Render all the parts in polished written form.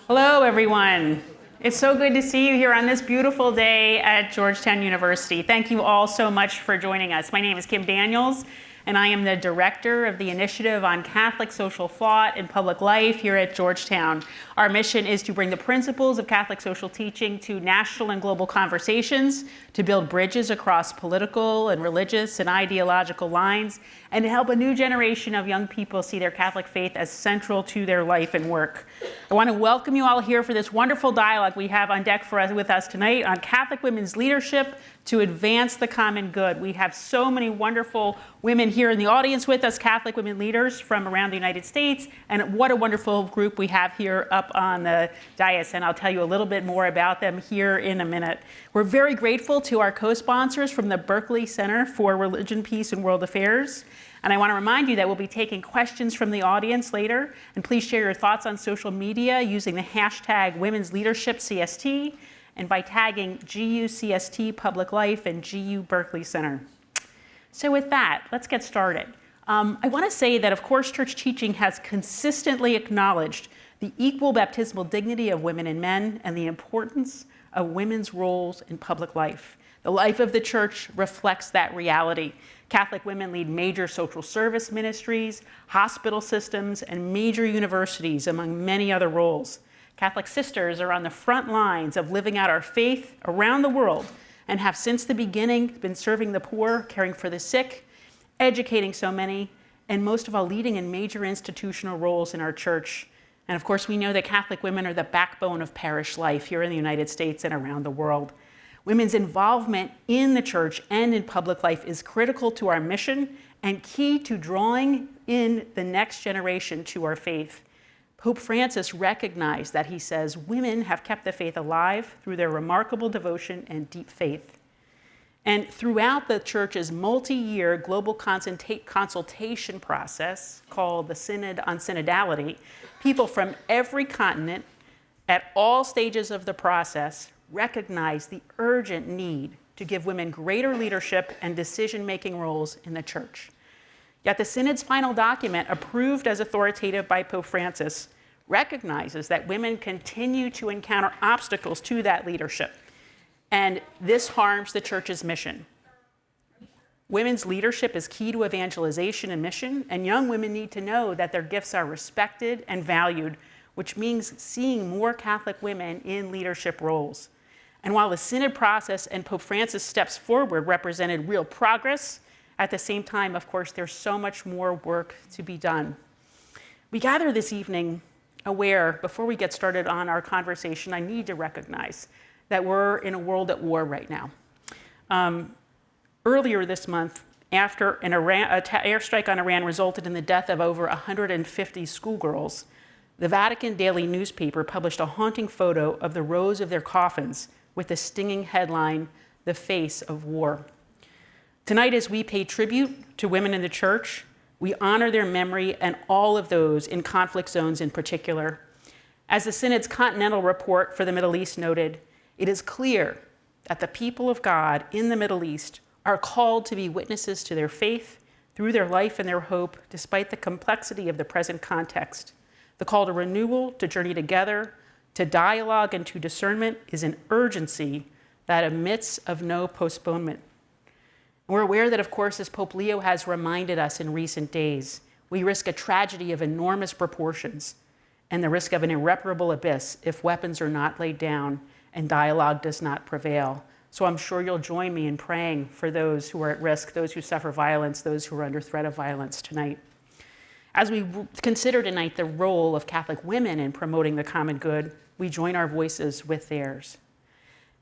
Hello, everyone. It's so good to see you here on this beautiful day at Georgetown University. Thank you all so much for joining us. My name is Kim Daniels, and I am the director of the Initiative on Catholic Social Thought and Public Life here at Georgetown. Our mission is to bring the principles of Catholic social teaching to national and global conversations, to build bridges across political and religious and ideological lines, and to help a new generation of young people see their Catholic faith as central to their life and work. I want to welcome you all here for this wonderful dialogue we have on deck with us tonight on Catholic women's leadership to advance the common good. We have so many wonderful women here in the audience with us, Catholic women leaders from around the United States, and what a wonderful group we have here up on the dais, and I'll tell you a little bit more about them here in a minute. We're very grateful to our co-sponsors from the Berkeley Center for Religion, Peace, and World Affairs. And I want to remind you that we'll be taking questions from the audience later. And please share your thoughts on social media using the hashtag Women's Leadership CST and by tagging GUCST Public Life and GU Berkeley Center. So with that, let's get started. I want to say that, of course, church teaching has consistently acknowledged the equal baptismal dignity of women and men and the importance of women's roles in public life. The life of the church reflects that reality. Catholic women lead major social service ministries, hospital systems, and major universities, among many other roles. Catholic sisters are on the front lines of living out our faith around the world and have since the beginning been serving the poor, caring for the sick, educating so many, and most of all, leading in major institutional roles in our church. And of course, we know that Catholic women are the backbone of parish life here in the United States and around the world. Women's involvement in the church and in public life is critical to our mission and key to drawing in the next generation to our faith. Pope Francis recognized that, he says, women have kept the faith alive through their remarkable devotion and deep faith. And throughout the church's multi-year global consultation process called the Synod on Synodality, people from every continent at all stages of the process recognize the urgent need to give women greater leadership and decision-making roles in the church. Yet the Synod's final document, approved as authoritative by Pope Francis, recognizes that women continue to encounter obstacles to that leadership, and this harms the church's mission. Women's leadership is key to evangelization and mission, and young women need to know that their gifts are respected and valued, which means seeing more Catholic women in leadership roles. And while the Synod process and Pope Francis' steps forward represented real progress, at the same time, of course, there's so much more work to be done. We gather this evening aware, before we get started on our conversation, I need to recognize that we're in a world at war right now. Earlier this month, after an airstrike on Iran resulted in the death of over 150 schoolgirls, the Vatican Daily newspaper published a haunting photo of the rows of their coffins with the stinging headline, "The Face of War." Tonight, as we pay tribute to women in the church, we honor their memory and all of those in conflict zones in particular. As the Synod's Continental Report for the Middle East noted, it is clear that the people of God in the Middle East are called to be witnesses to their faith through their life and their hope, despite the complexity of the present context. The call to renewal, to journey together, to dialogue, and to discernment is an urgency that admits of no postponement. We're aware that, of course, as Pope Leo has reminded us in recent days, we risk a tragedy of enormous proportions and the risk of an irreparable abyss if weapons are not laid down and dialogue does not prevail. So I'm sure you'll join me in praying for those who are at risk, those who suffer violence, those who are under threat of violence tonight. As we consider tonight the role of Catholic women in promoting the common good, we join our voices with theirs.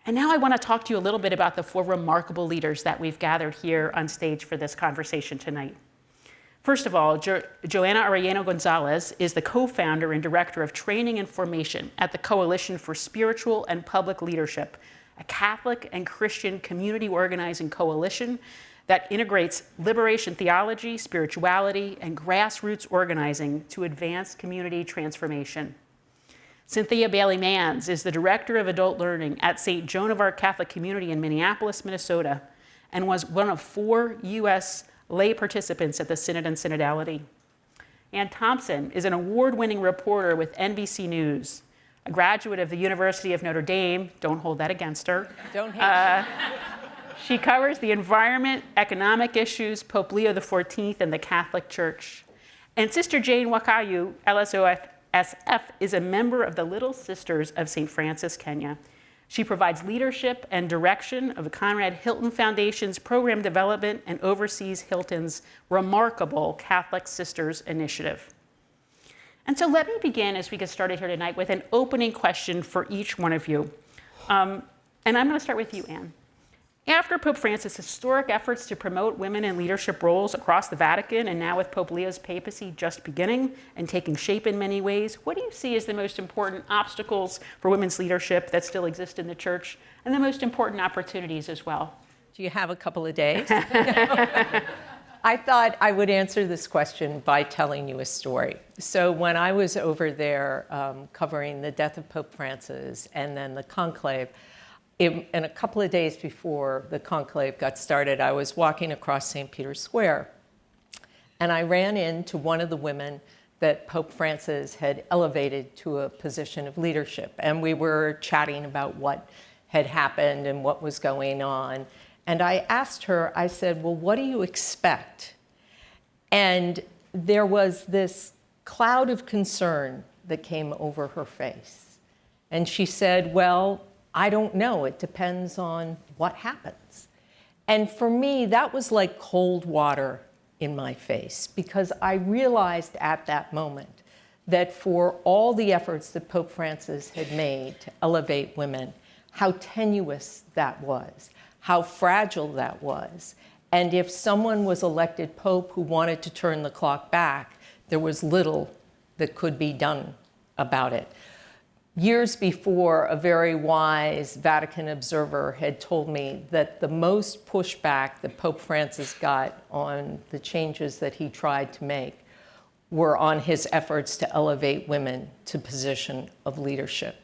And now I want to talk to you a little bit about the four remarkable leaders that we've gathered here on stage for this conversation tonight. First of all, Joana Arellano Gonzalez is the co-founder and director of training and formation at the Coalition for Spiritual and Public Leadership, a Catholic and Christian community organizing coalition that integrates liberation theology, spirituality, and grassroots organizing to advance community transformation. Cynthia Bailey-Mans is the Director of Adult Learning at St. Joan of Arc Catholic Community in Minneapolis, Minnesota, and was one of 4 U.S. lay participants at the Synod on Synodality. Ann Thompson is an award-winning reporter with NBC News, a graduate of the University of Notre Dame. Don't hold that against her. Don't hate She covers the environment, economic issues, Pope Leo XIV, and the Catholic Church. And Sister Jane Wakayu, LSOSF, is a member of the Little Sisters of St. Francis, Kenya. She provides leadership and direction of the Conrad Hilton Foundation's program development and oversees Hilton's remarkable Catholic Sisters Initiative. And so let me begin, as we get started here tonight, with an opening question for each one of you. And I'm going to start with you, Anne. After Pope Francis' historic efforts to promote women in leadership roles across the Vatican, and now with Pope Leo's papacy just beginning and taking shape in many ways, what do you see as the most important obstacles for women's leadership that still exist in the Church, and the most important opportunities as well? Do you have a couple of days? I thought I would answer this question by telling you a story. So when I was over there covering the death of Pope Francis and then the conclave, and a couple of days before the conclave got started, I was walking across St. Peter's Square, and I ran into one of the women that Pope Francis had elevated to a position of leadership. And we were chatting about what had happened and what was going on. And I asked her, I said, well, what do you expect? And there was this cloud of concern that came over her face. And she said, well, I don't know. It depends on what happens. And for me, that was like cold water in my face, because I realized at that moment that for all the efforts that Pope Francis had made to elevate women, how tenuous that was, how fragile that was. And if someone was elected Pope who wanted to turn the clock back, there was little that could be done about it. Years before, a very wise Vatican observer had told me that the most pushback that Pope Francis got on the changes that he tried to make were on his efforts to elevate women to position of leadership.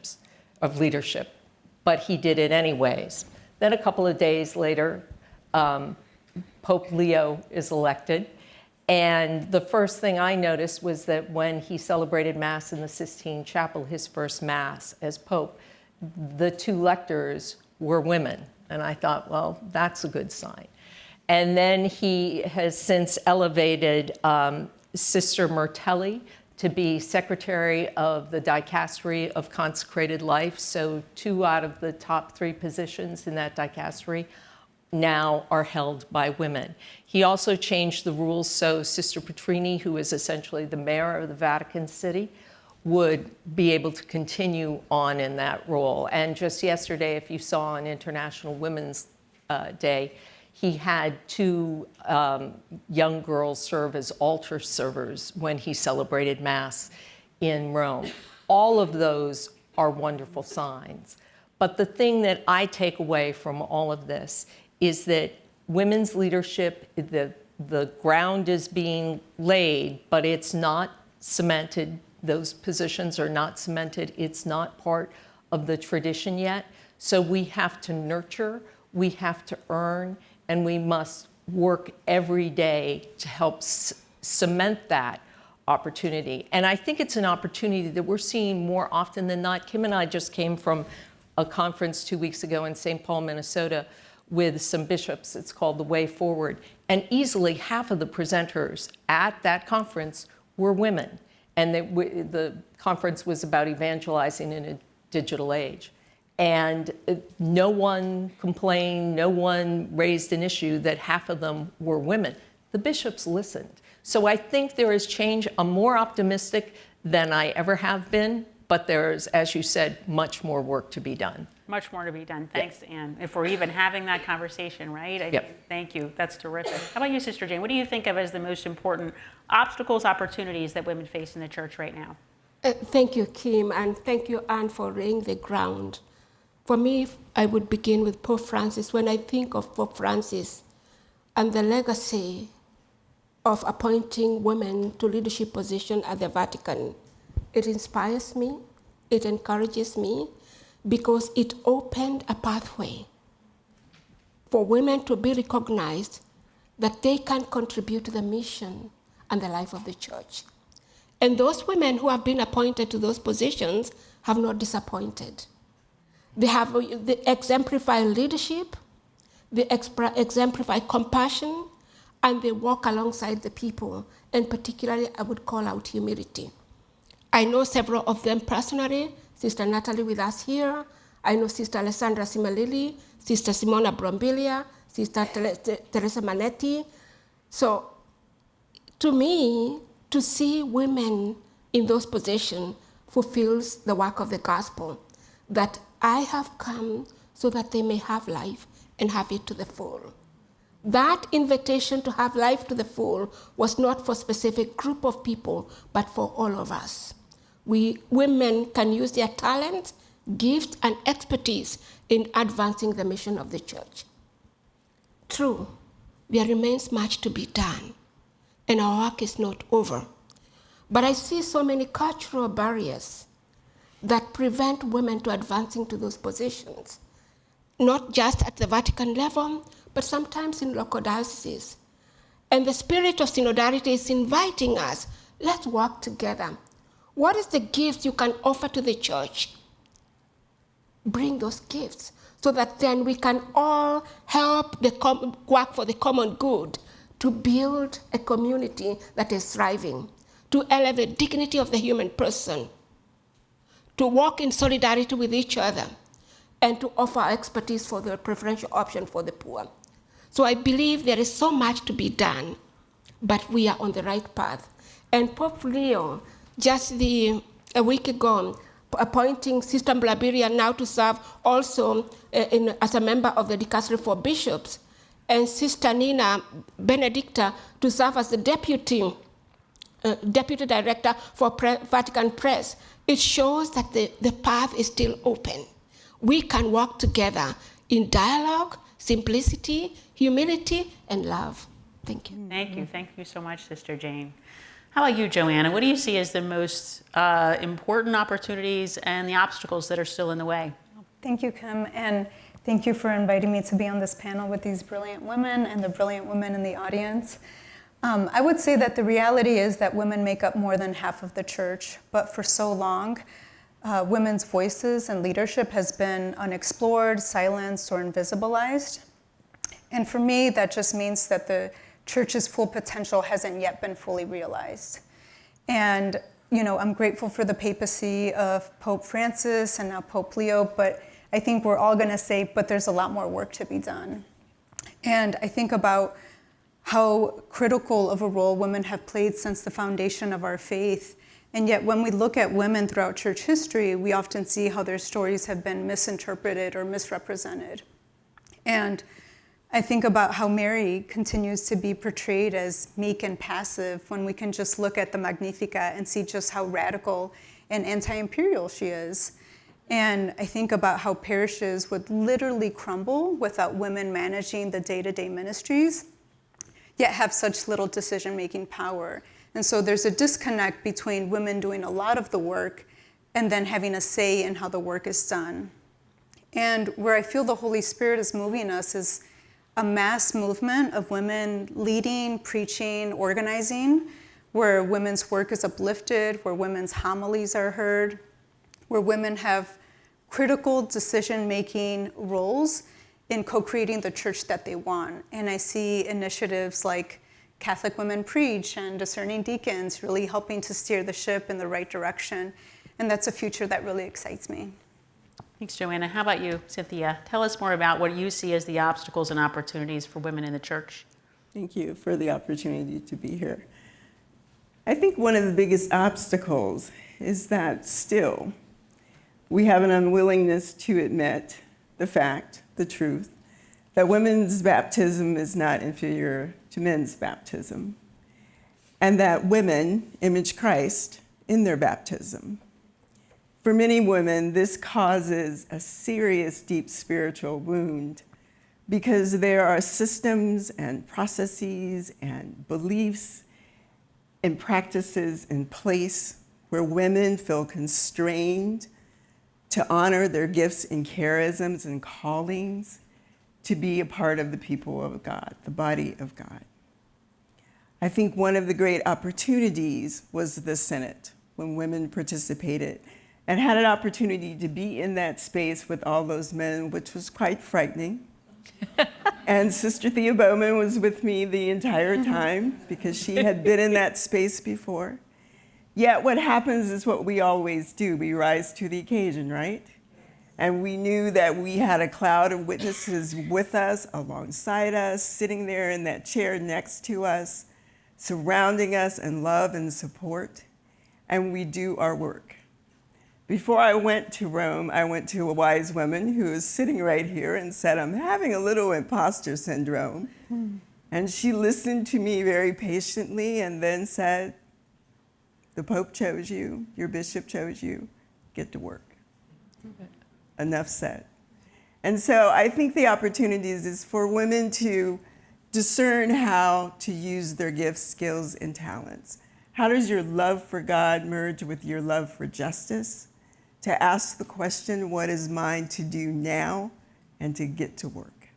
But he did it anyways. Then a couple of days later, Pope Leo is elected. And the first thing I noticed was that when he celebrated Mass in the Sistine Chapel, his first Mass as Pope, the two lectors were women. And I thought, well, that's a good sign. And then he has since elevated Sister Mertelli to be Secretary of the Dicastery of Consecrated Life. So 2 out of the top 3 positions in that dicastery now are held by women. He also changed the rules so Sister Petrini, who is essentially the mayor of the Vatican City, would be able to continue on in that role. And just yesterday, if you saw on International Women's Day, he had 2 young girls serve as altar servers when he celebrated Mass in Rome. All of those are wonderful signs. But the thing that I take away from all of this is that women's leadership, the ground is being laid, but it's not cemented. Those positions are not cemented. It's not part of the tradition yet. So we have to nurture, we have to earn, and we must work every day to help cement that opportunity. And I think it's an opportunity that we're seeing more often than not. Kim and I just came from a conference 2 weeks ago in St. Paul, Minnesota, with some bishops. It's called The Way Forward. And easily half of the presenters at that conference were women. And the conference was about evangelizing in a digital age. And no one complained, no one raised an issue that half of them were women. The bishops listened. So I think there is change. I'm more optimistic than I ever have been, but there's, as you said, much more work to be done. Much more to be done. Thanks, Anne. If we're even having that conversation, right? Yep. Thank you. That's terrific. How about you, Sister Jane? What do you think of as the most important obstacles, opportunities that women face in the Church right now? Thank you, Kim, and thank you, Anne, for laying the ground. For me, I would begin with Pope Francis. When I think of Pope Francis and the legacy of appointing women to leadership positions at the Vatican, it inspires me, it encourages me, because it opened a pathway for women to be recognized that they can contribute to the mission and the life of the Church. And those women who have been appointed to those positions have not disappointed. They exemplify leadership, they exemplify compassion, and they walk alongside the people. And particularly, I would call out humility. I know several of them personally, Sister Natalie with us here. I know Sister Alessandra Simalili, Sister Simona Brombilia, Sister Teresa Manetti. So to me, to see women in those positions fulfills the work of the gospel, that I have come so that they may have life and have it to the full. That invitation to have life to the full was not for a specific group of people, but for all of us. We women can use their talent, gift, and expertise in advancing the mission of the church. True, there remains much to be done, and our work is not over. But I see so many cultural barriers that prevent women to advancing to those positions, not just at the Vatican level, but sometimes in local dioceses. And the spirit of synodality is inviting us, let's work together. What is the gift you can offer to the church? Bring those gifts so that then we can all help work for the common good, to build a community that is thriving, to elevate the dignity of the human person, to walk in solidarity with each other, and to offer expertise for the preferential option for the poor. So I believe there is so much to be done, but we are on the right path. And Pope Leo, just a week ago, appointing Sister Blabiria now to serve also as a member of the Dicastery for Bishops, and Sister Nina Benedicta to serve as the deputy director for Vatican Press. It shows that the path is still open. We can work together in dialogue, simplicity, humility, and love. Thank you. Thank you. Thank you so much, Sister Jane. How about you, Joanna? What do you see as the most important opportunities and the obstacles that are still in the way? Thank you, Kim, and thank you for inviting me to be on this panel with these brilliant women and the brilliant women in the audience. I would say that the reality is that women make up more than half of the church, but for so long, women's voices and leadership has been unexplored, silenced, or invisibilized. And for me, that just means that the church's full potential hasn't yet been fully realized. And, you know, I'm grateful for the papacy of Pope Francis and now Pope Leo, but I think we're all gonna say, but there's a lot more work to be done. And I think about how critical of a role women have played since the foundation of our faith. And yet when we look at women throughout church history, we often see how their stories have been misinterpreted or misrepresented. And I think about how Mary continues to be portrayed as meek and passive when we can just look at the Magnificat and see just how radical and anti-imperial she is. And I think about how parishes would literally crumble without women managing the day-to-day ministries, yet have such little decision-making power. And so there's a disconnect between women doing a lot of the work and then having a say in how the work is done. And where I feel the Holy Spirit is moving us is a mass movement of women leading, preaching, organizing, where women's work is uplifted, where women's homilies are heard, where women have critical decision-making roles in co-creating the church that they want. And I see initiatives like Catholic Women Preach and Discerning Deacons really helping to steer the ship in the right direction. And that's a future that really excites me. Thanks, Joanna. How about you, Cynthia? Tell us more about what you see as the obstacles and opportunities for women in the church. Thank you for the opportunity to be here. I think one of the biggest obstacles is that still we have an unwillingness to admit the fact, the truth, that women's baptism is not inferior to men's baptism, and that women image Christ in their baptism. For many women, this causes a serious, deep spiritual wound because there are systems and processes and beliefs and practices in place where women feel constrained to honor their gifts and charisms and callings to be a part of the people of God, the body of God. I think one of the great opportunities was the Synod, when women participated and had an opportunity to be in that space with all those men, which was quite frightening. And Sister Thea Bowman was with me the entire time because she had been in that space before. Yet what happens is what we always do. We rise to the occasion, right? And we knew that we had a cloud of witnesses with us, alongside us, sitting there in that chair next to us, surrounding us in love and support. And we do our work. Before I went to Rome, I went to a wise woman who is sitting right here and said, I'm having a little imposter syndrome. And she listened to me very patiently and then said, the Pope chose you, your bishop chose you, get to work. Enough said. And so I think the opportunities is for women to discern how to use their gifts, skills, and talents. How does your love for God merge with your love for justice? To ask the question, what is mine to do now, and to get to work.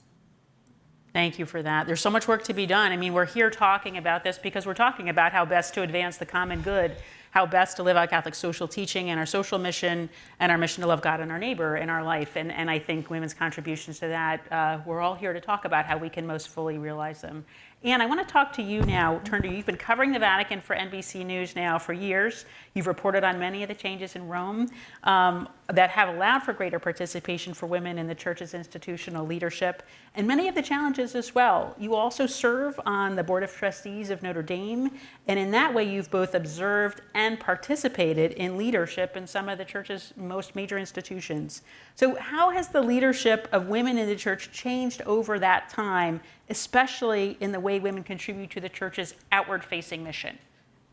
Thank you for that. There's so much work to be done. I mean, we're here talking about this because we're talking about how best to advance the common good, how best to live out Catholic social teaching and our social mission and our mission to love God and our neighbor in our life. And I think women's contributions to that, we're all here to talk about how we can most fully realize them. Anne, I want to talk to you now, turn to you. You've been covering the Vatican for NBC News now for years. You've reported on many of the changes in Rome that have allowed for greater participation for women in the Church's institutional leadership, and many of the challenges as well. You also serve on the Board of Trustees of Notre Dame, and in that way you've both observed and participated in leadership in some of the Church's most major institutions. So how has the leadership of women in the Church changed over that time, especially in the way women contribute to the Church's outward-facing mission?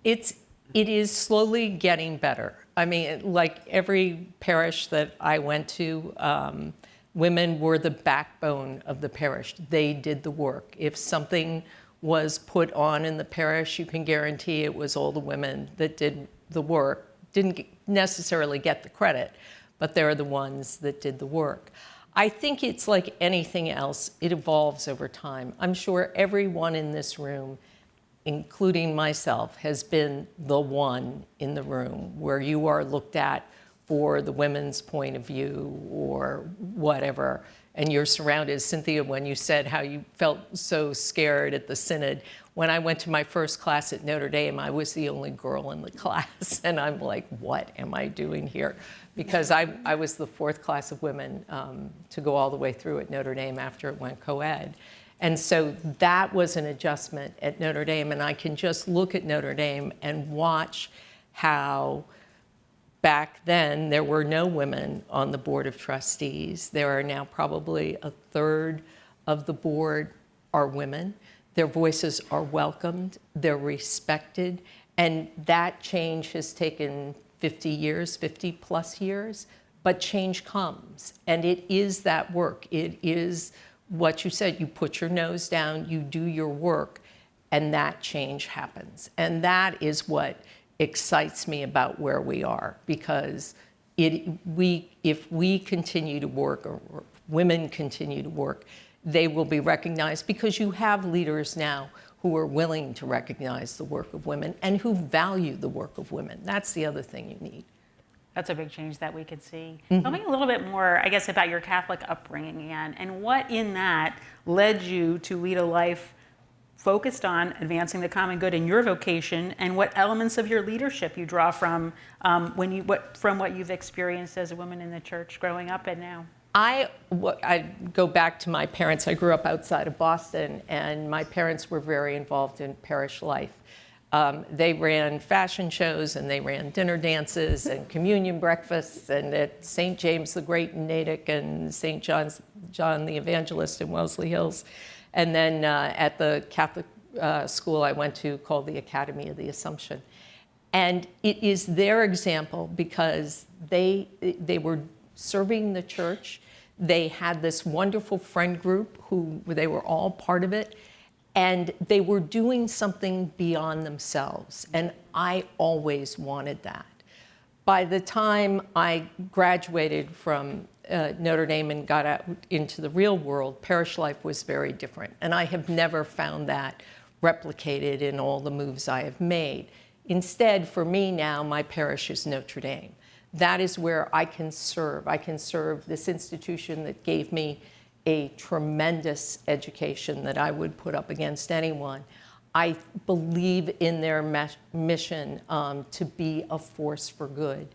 It is slowly getting better. I mean, like every parish that I went to, women were the backbone of the parish. They did the work. If something was put on in the parish, you can guarantee it was all the women that did the work. Didn't necessarily get the credit, but they're the ones that did the work. I think it's like anything else, it evolves over time. I'm sure everyone in this room, including myself, has been the one in the room where you are looked at for the women's point of view or whatever, and you're surrounded. Cynthia, when you said how you felt so scared at the synod, when I went to my first class at Notre Dame, I was the only girl in the class, and I'm like, what am I doing here? Because I was the fourth class of women to go all the way through at Notre Dame after it went co-ed. And so that was an adjustment at Notre Dame, and I can just look at Notre Dame and watch how back then there were no women on the Board of Trustees. There are now probably a third of the board are women. Their voices are welcomed, they're respected, and that change has taken 50 years, 50 plus years, but change comes, and it is that work. It is what you said, you put your nose down, you do your work, and that change happens. And that is what excites me about where we are, because if we continue to work, or women continue to work, they will be recognized, because you have leaders now who are willing to recognize the work of women and who value the work of women. That's the other thing you need. That's a big change that we could see. Tell me a little bit more, I guess, about your Catholic upbringing, Anne, and what in that led you to lead a life focused on advancing the common good in your vocation, and what elements of your leadership you draw from from what you've experienced as a woman in the Church growing up and now. I go back to my parents. I grew up outside of Boston, and my parents were very involved in parish life. They ran fashion shows, and they ran dinner dances and communion breakfasts, and at St. James the Great in Natick and St. John the Evangelist in Wellesley Hills. And then at the Catholic school I went to called the Academy of the Assumption. And it is their example, because they were serving the Church. They had this wonderful friend group who they were all part of it. And they were doing something beyond themselves. And I always wanted that. By the time I graduated from Notre Dame and got out into the real world, parish life was very different. And I have never found that replicated in all the moves I have made. Instead, for me now, my parish is Notre Dame. That is where I can serve. I can serve this institution that gave me a tremendous education that I would put up against anyone. I believe in their mission to be a force for good.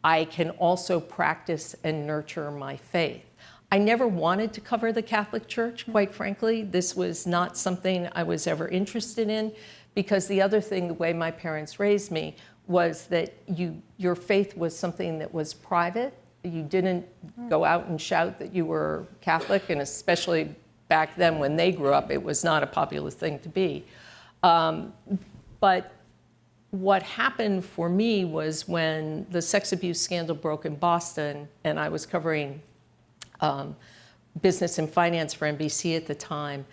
I can also practice and nurture my faith. I never wanted to cover the Catholic Church, quite frankly. This was not something I was ever interested in, because the other thing, the way my parents raised me, was that your faith was something that was private. You didn't go out and shout that you were Catholic, and especially back then when they grew up, it was not a popular thing to be. But what happened for me was when the sex abuse scandal broke in Boston, and I was covering business and finance for NBC at the time,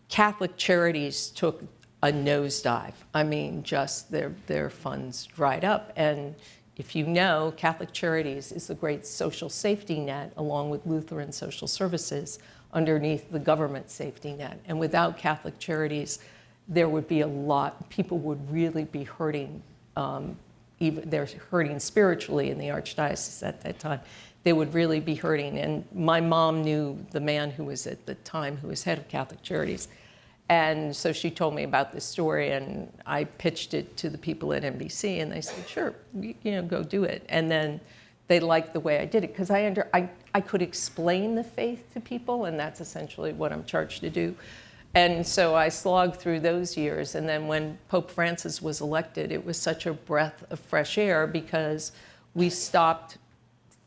Catholic Charities took a nosedive. I mean, just their funds dried up. And if you know, Catholic Charities is the great social safety net, along with Lutheran Social Services, underneath the government safety net. And without Catholic Charities, there would be a lot, people would really be hurting, even they're hurting spiritually in the Archdiocese at that time. They would really be hurting. And my mom knew the man who was at the time, who was head of Catholic Charities. And so she told me about this story, and I pitched it to the people at NBC, and they said, sure, go do it. And then they liked the way I did it, because I could explain the faith to people, and that's essentially what I'm charged to do. And so I slogged through those years. And then when Pope Francis was elected, it was such a breath of fresh air, because we stopped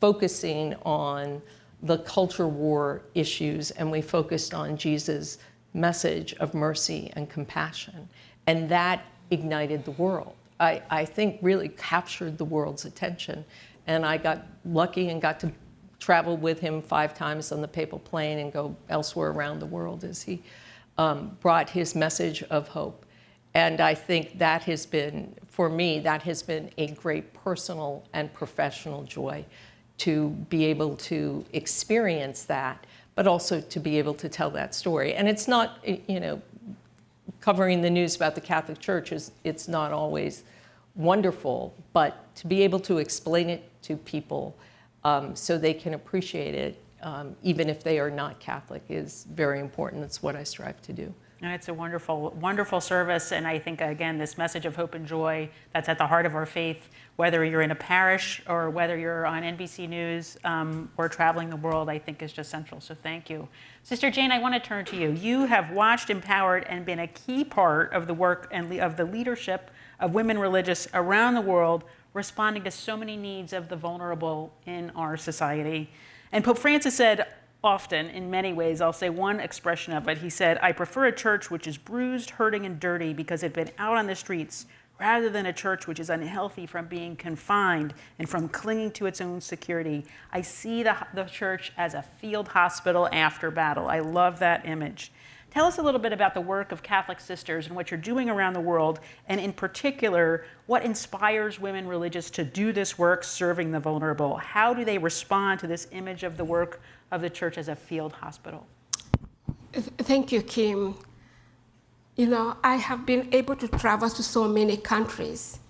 focusing on the culture war issues, and we focused on Jesus' message of mercy and compassion. And that ignited the world. I think really captured the world's attention. And I got lucky and got to travel with him 5 times on the papal plane and go elsewhere around the world as he brought his message of hope. And I think that has been, for me, that has been a great personal and professional joy, to be able to experience that, but also to be able to tell that story. And it's not, covering the news about the Catholic Church, it's not always wonderful, but to be able to explain it to people so they can appreciate it, even if they are not Catholic, is very important. That's what I strive to do. And it's a wonderful, wonderful service. And I think, again, this message of hope and joy that's at the heart of our faith, whether you're in a parish or whether you're on NBC News or traveling the world, I think is just central. So thank you. Sister Jane, I want to turn to you. You have watched, empowered, and been a key part of the work and of the leadership of women religious around the world, responding to so many needs of the vulnerable in our society. And Pope Francis said, often, in many ways, I'll say one expression of it. He said, I prefer a church which is bruised, hurting, and dirty because it's been out on the streets, rather than a church which is unhealthy from being confined and from clinging to its own security. I see the church as a field hospital after battle. I love that image. Tell us a little bit about the work of Catholic Sisters and what you're doing around the world, and in particular, what inspires women religious to do this work serving the vulnerable? How do they respond to this image of the work of the church as a field hospital? Thank you, Kim. I have been able to travel to so many countries,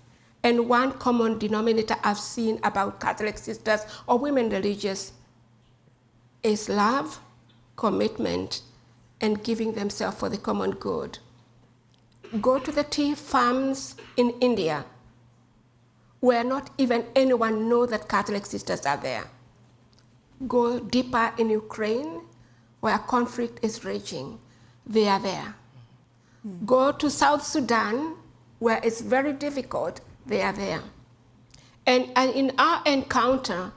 and one common denominator I've seen about Catholic sisters or women religious is love, commitment, and giving themselves for the common good. Go to the tea farms in India, where not even anyone knows that Catholic sisters are there. Go deeper in Ukraine, where conflict is raging. They are there. Go to South Sudan, where it's very difficult. They are there. And in our encounter,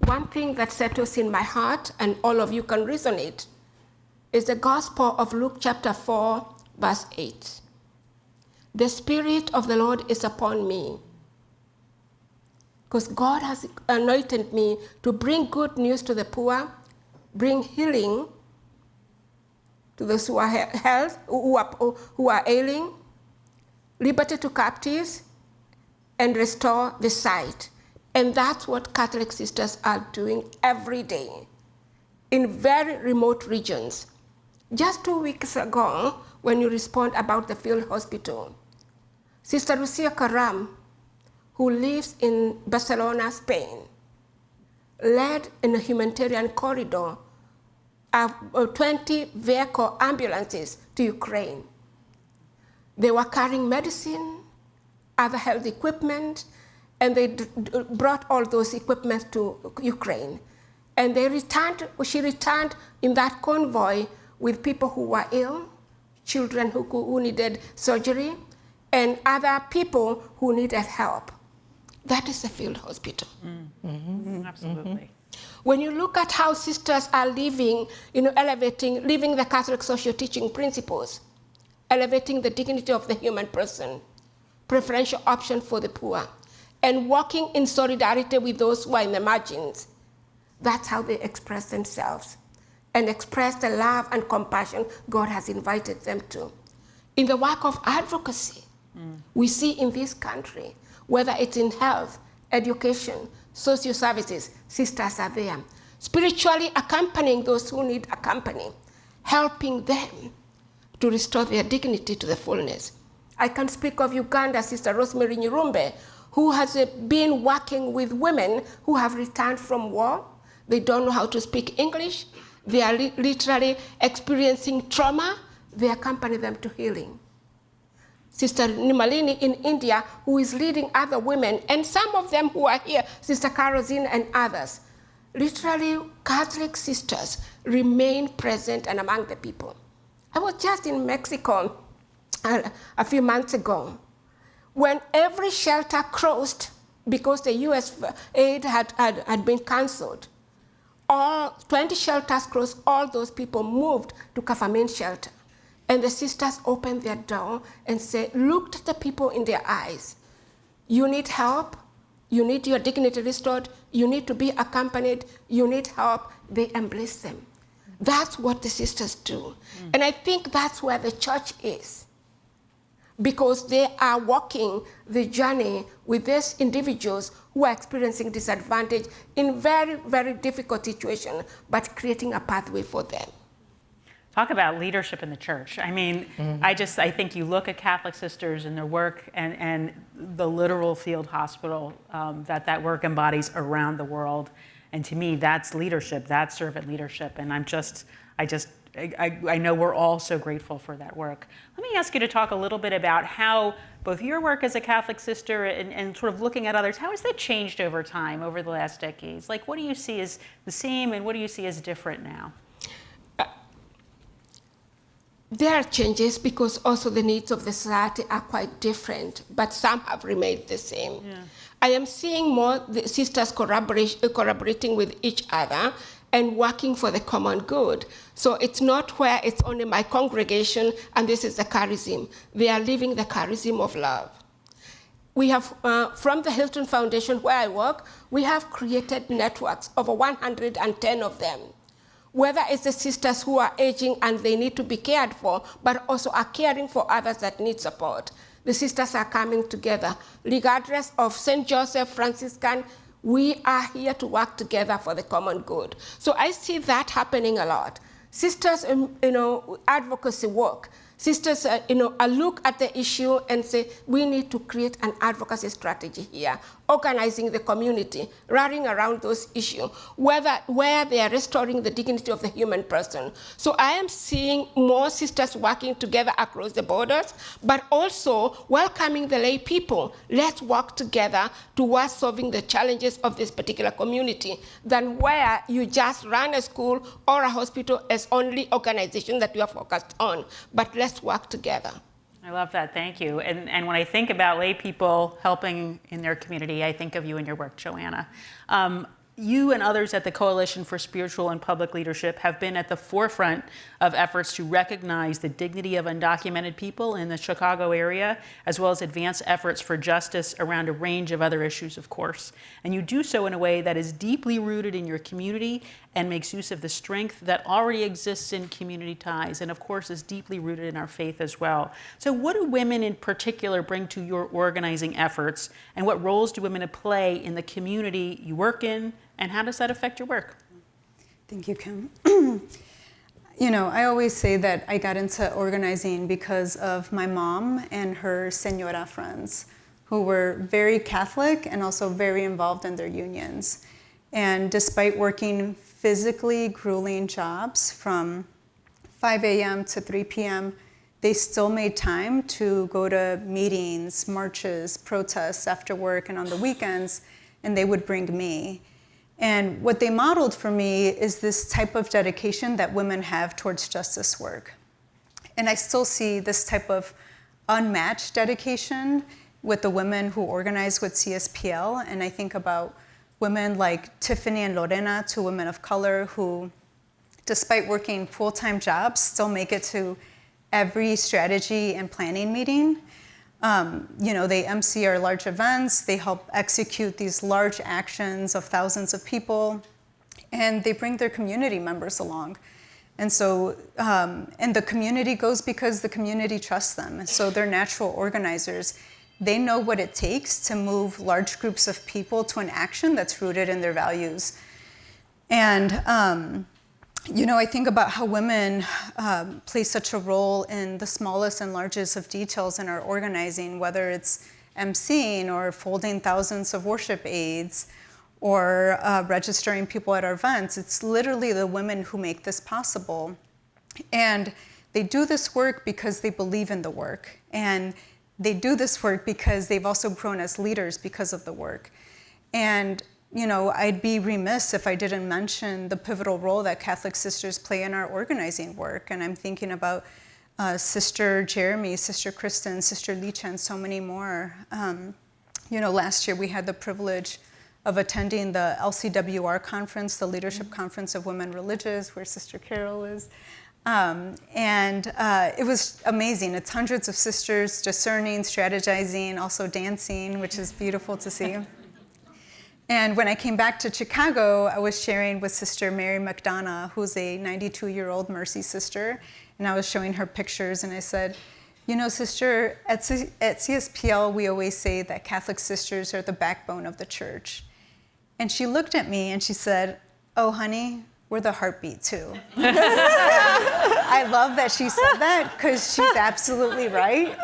one thing that settles in my heart, and all of you can resonate, is the Gospel of Luke chapter 4, verse 8. The Spirit of the Lord is upon me, because God has anointed me to bring good news to the poor, bring healing to those who are who are ailing, liberty to captives, and restore the sight. And that's what Catholic sisters are doing every day in very remote regions. Just 2 weeks ago, when you respond about the field hospital, Sister Lucia Karam who lives in Barcelona, Spain, led in a humanitarian corridor 20 vehicle ambulances to Ukraine. They were carrying medicine, other health equipment, and they brought all those equipment to Ukraine. And she returned in that convoy with people who were ill, children who needed surgery, and other people who needed help. That is a field hospital. Absolutely. When you look at how sisters are living, living the Catholic social teaching principles, elevating the dignity of the human person, preferential option for the poor, and walking in solidarity with those who are in the margins, that's how they express themselves and express the love and compassion God has invited them to. In the work of advocacy, we see in this country, whether it's in health, education, social services, sisters are there, spiritually accompanying those who need accompanying, helping them to restore their dignity to the fullness. I can speak of Uganda, Sister Rosemary Nyirumbe, who has been working with women who have returned from war. They don't know how to speak English. They are literally experiencing trauma. They accompany them to healing. Sister Nimalini in India, who is leading other women, and some of them who are here, Sister Karozin and others. Literally, Catholic sisters remain present and among the people. I was just in Mexico a few months ago, when every shelter closed because the US aid had been canceled. All 20 shelters closed, all those people moved to Kafamin shelter. And the sisters opened their door and said, looked at the people in their eyes. You need help, you need your dignity restored, you need to be accompanied, you need help. They embrace them. That's what the sisters do. And I think that's where the church is, because they are walking the journey with these individuals who are experiencing disadvantage in very, very difficult situations, but creating a pathway for them. Talk about leadership in the church. I mean, I think you look at Catholic sisters and their work and the literal field hospital that work embodies around the world. And to me, that's leadership, that's servant leadership. And I know we're all so grateful for that work. Let me ask you to talk a little bit about how both your work as a Catholic sister and sort of looking at others, how has that changed over time, over the last decades? Like, what do you see as the same and what do you see as different now? There are changes because also the needs of the society are quite different, but some have remained the same. Yeah. I am seeing more the sisters collaborating with each other and working for the common good. So it's not where it's only my congregation and this is the charism. They are living the charism of love. We have, from the Hilton Foundation where I work, we have created networks, over 110 of them. Whether it's the sisters who are aging and they need to be cared for, but also are caring for others that need support. The sisters are coming together. Regardless of St. Joseph, Franciscan, we are here to work together for the common good. So I see that happening a lot. Sisters, advocacy work. Sisters, look at the issue and say, we need to create an advocacy strategy here, organizing the community, rallying around those issues, where they are restoring the dignity of the human person. So I am seeing more sisters working together across the borders, but also welcoming the lay people. Let's work together towards solving the challenges of this particular community, than where you just run a school or a hospital as only organization that you are focused on. But let's work together. I love that, thank you. And when I think about lay people helping in their community, I think of you and your work, Joanna. You and others at the Coalition for Spiritual and Public Leadership have been at the forefront of efforts to recognize the dignity of undocumented people in the Chicago area, as well as advance efforts for justice around a range of other issues, of course. And you do so in a way that is deeply rooted in your community and makes use of the strength that already exists in community ties, and of course is deeply rooted in our faith as well. So what do women in particular bring to your organizing efforts, and what roles do women play in the community you work in, and how does that affect your work? Thank you, Kim. I always say that I got into organizing because of my mom and her Señora friends, who were very Catholic and also very involved in their unions. And despite working physically grueling jobs from 5 a.m. to 3 p.m., they still made time to go to meetings, marches, protests after work and on the weekends, and they would bring me. And what they modeled for me is this type of dedication that women have towards justice work. And I still see this type of unmatched dedication with the women who organize with CSPL, and I think about women like Tiffany and Lorena, two women of color who, despite working full-time jobs, still make it to every strategy and planning meeting. They MC our large events, they help execute these large actions of thousands of people, and they bring their community members along. And so, and the community goes because the community trusts them. So they're natural organizers. They know what it takes to move large groups of people to an action that's rooted in their values. And, I think about how women play such a role in the smallest and largest of details in our organizing, whether it's emceeing or folding thousands of worship aids or registering people at our events. It's literally the women who make this possible. And they do this work because they believe in the work. And they do this work because they've also grown as leaders because of the work. And I'd be remiss if I didn't mention the pivotal role that Catholic sisters play in our organizing work. And I'm thinking about Sister Jeremy, Sister Kristen, Sister Licha, and so many more. Last year we had the privilege of attending the LCWR conference, the Leadership Conference of Women Religious, where Sister Carol is. It was amazing. It's hundreds of sisters discerning, strategizing, also dancing, which is beautiful to see. And when I came back to Chicago, I was sharing with Sister Mary McDonough, who's a 92-year-old Mercy sister, and I was showing her pictures, and I said, sister, at CSPL, we always say that Catholic sisters are the backbone of the church. And she looked at me and she said, oh, honey, we're the heartbeat too. I love that she said that because she's absolutely right.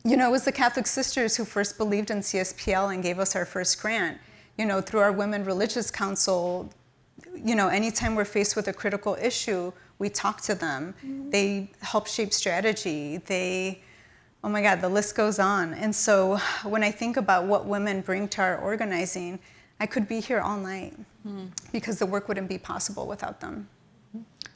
It was the Catholic sisters who first believed in CSPL and gave us our first grant. Through our Women Religious Council, anytime we're faced with a critical issue, we talk to them. Mm-hmm. They help shape strategy. Oh my God, the list goes on. And so when I think about what women bring to our organizing, I could be here all night because the work wouldn't be possible without them.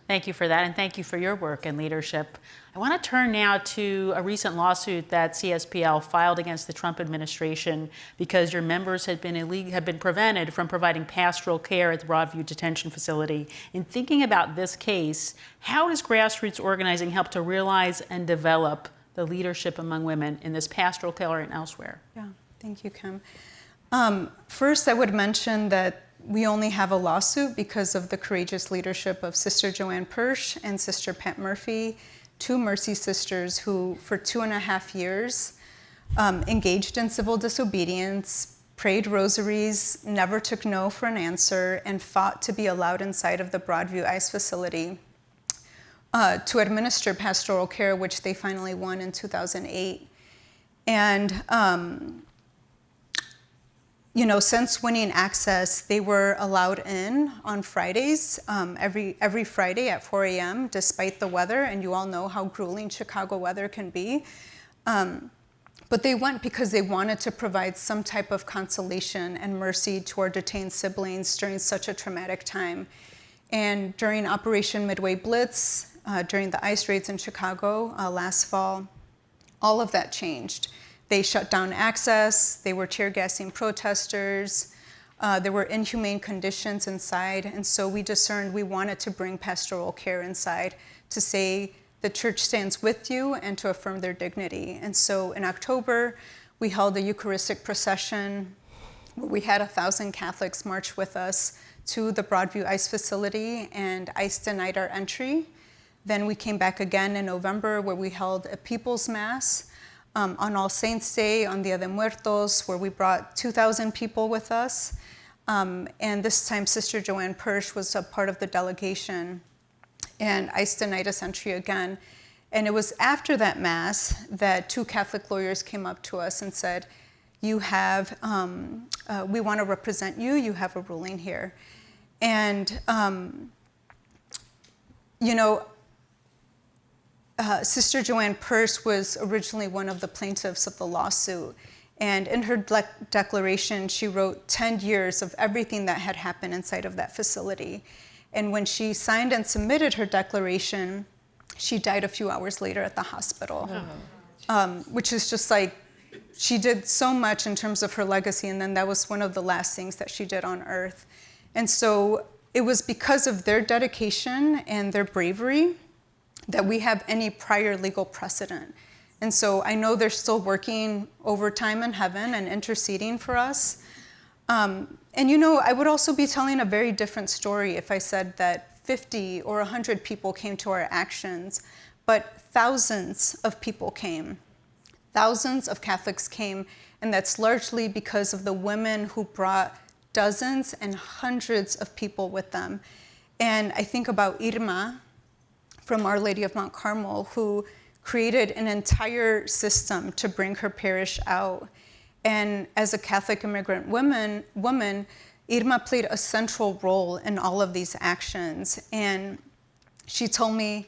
Thank you for that, and thank you for your work and leadership. I want to turn now to a recent lawsuit that CSPL filed against the Trump administration because your members have been prevented from providing pastoral care at the Broadview Detention Facility. In thinking about this case, how does grassroots organizing help to realize and develop the leadership among women in this pastoral care and elsewhere? Yeah, thank you, Kim. First, I would mention that we only have a lawsuit because of the courageous leadership of Sister Joanne Persh and Sister Pat Murphy, two Mercy sisters who, for 2.5 years, engaged in civil disobedience, prayed rosaries, never took no for an answer, and fought to be allowed inside of the Broadview ICE facility to administer pastoral care, which they finally won in 2008. And since winning access, they were allowed in on Fridays, every Friday at 4 a.m., despite the weather, and you all know how grueling Chicago weather can be. But they went because they wanted to provide some type of consolation and mercy to our detained siblings during such a traumatic time. And during Operation Midway Blitz, during the ICE raids in Chicago last fall, all of that changed. They shut down access, they were tear gassing protesters, there were inhumane conditions inside, and so we discerned we wanted to bring pastoral care inside to say the church stands with you and to affirm their dignity. And so in October, we held a Eucharistic procession where we had 1,000 Catholics march with us to the Broadview ICE facility, and ICE denied our entry. Then we came back again in November where we held a People's Mass on All Saints' Day, on Dia de Muertos, where we brought 2,000 people with us. And this time, Sister Joanne Persh was a part of the delegation. And ICE denied us entry again. And it was after that Mass that 2 Catholic lawyers came up to us and said, you have, we want to represent you, you have a ruling here. And, you know, Sister Joanne Peirce was originally one of the plaintiffs of the lawsuit. And in her declaration, she wrote 10 years of everything that had happened inside of that facility. And when she signed and submitted her declaration, she died a few hours later at the hospital, which is just like, she did so much in terms of her legacy, and then that was one of the last things that she did on earth. And so it was because of their dedication and their bravery that we have any prior legal precedent. And so I know they're still working overtime in heaven and interceding for us. And you know, I would also be telling a very different story if I said that 50 or 100 people came to our actions, but thousands of people came. Thousands of Catholics came, and that's largely because of the women who brought dozens and hundreds of people with them. And I think about Irma from Our Lady of Mount Carmel, who created an entire system to bring her parish out. And as a Catholic immigrant woman, Irma played a central role in all of these actions. And she told me,